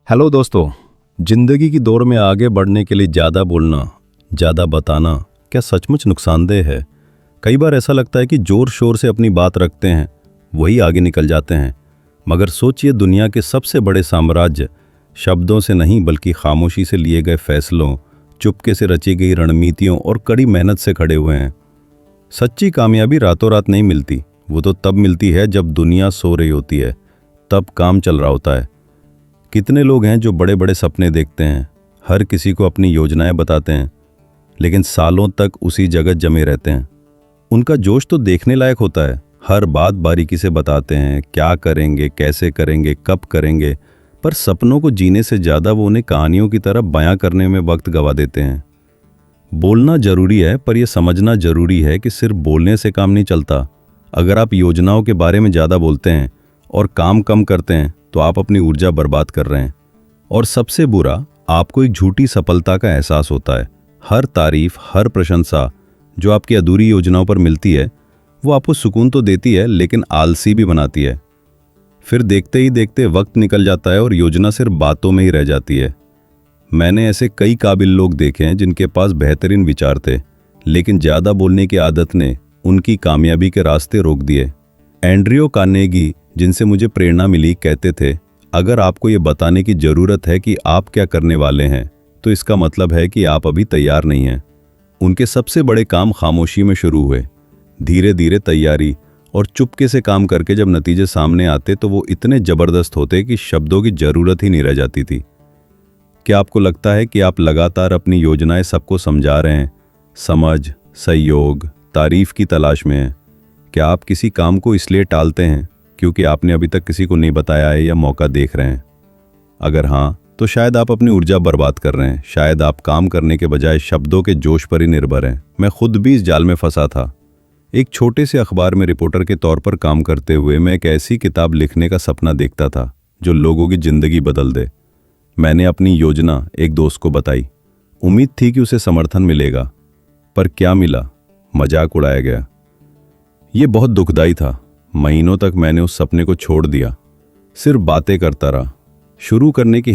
Hello दोस्तों। जिंदगी की दौड़ में आगे बढ़ने के लिए ज़्यादा बोलना, ज़्यादा बताना क्या सचमुच नुकसानदेह है? कई बार ऐसा लगता है कि जोर शोर से अपनी बात रखते हैं वही आगे निकल जाते हैं, मगर सोचिए दुनिया के सबसे बड़े साम्राज्य शब्दों से नहीं बल्कि खामोशी से लिए गए फैसलों, चुपके से रची गई रणनीतियों और कड़ी मेहनत से खड़े हुए हैं। सच्ची कामयाबी रातों रात नहीं मिलती, वो तो तब मिलती है जब दुनिया सो रही होती है, तब काम चल रहा होता है। कितने लोग हैं जो बड़े बड़े सपने देखते हैं, हर किसी को अपनी योजनाएं बताते हैं, लेकिन सालों तक उसी जगह जमे रहते हैं। उनका जोश तो देखने लायक होता है, हर बात बारीकी से बताते हैं, क्या करेंगे, कैसे करेंगे, कब करेंगे, पर सपनों को जीने से ज़्यादा वो उन्हें कहानियों की तरह बयां करने में वक्त गंवा देते हैं। बोलना जरूरी है, पर यह समझना जरूरी है कि सिर्फ बोलने से काम नहीं चलता। अगर आप योजनाओं के बारे में ज़्यादा बोलते हैं और काम कम करते हैं तो आप अपनी ऊर्जा बर्बाद कर रहे हैं। और सबसे बुरा, आपको एक झूठी सफलता का एहसास होता है। हर तारीफ, हर प्रशंसा जो आपकी अधूरी योजनाओं पर मिलती है वो आपको सुकून तो देती है लेकिन आलसी भी बनाती है। फिर देखते ही देखते वक्त निकल जाता है और योजना सिर्फ बातों में ही रह जाती है। मैंने ऐसे कई काबिल लोग देखे हैं जिनके पास बेहतरीन विचार थे, लेकिन ज़्यादा बोलने की आदत ने उनकी कामयाबी के रास्ते रोक दिए। एंड्रियो कार्नेगी, जिनसे मुझे प्रेरणा मिली, कहते थे, अगर आपको ये बताने की ज़रूरत है कि आप क्या करने वाले हैं तो इसका मतलब है कि आप अभी तैयार नहीं हैं। उनके सबसे बड़े काम खामोशी में शुरू हुए। धीरे धीरे तैयारी और चुपके से काम करके जब नतीजे सामने आते तो वो इतने ज़बरदस्त होते कि शब्दों की ज़रूरत ही नहीं रह जाती थी। क्या आपको लगता है कि आप लगातार अपनी योजनाएं सबको समझा रहे हैं, समझ, सहयोग, तारीफ की तलाश में हैं? क्या आप किसी काम को इसलिए टालते हैं क्योंकि आपने अभी तक किसी को नहीं बताया है या मौका देख रहे हैं? अगर हाँ, तो शायद आप अपनी ऊर्जा बर्बाद कर रहे हैं। शायद आप काम करने के बजाय शब्दों के जोश पर ही निर्भर हैं। मैं खुद भी इस जाल में फंसा था। एक छोटे से अखबार में रिपोर्टर के तौर पर काम करते हुए मैं एक ऐसी किताब लिखने का सपना देखता था जो लोगों की जिंदगी बदल दे। मैंने अपनी योजना एक दोस्त को बताई। उम्मीद थी कि उसे समर्थन मिलेगा, पर क्या मिला? मजाक उड़ाया गया। ये बहुत दुखदाई था। महीनों तक मैंने उस सपने को छोड़ दिया, सिर्फ बातें करता रहा। शुरू करने की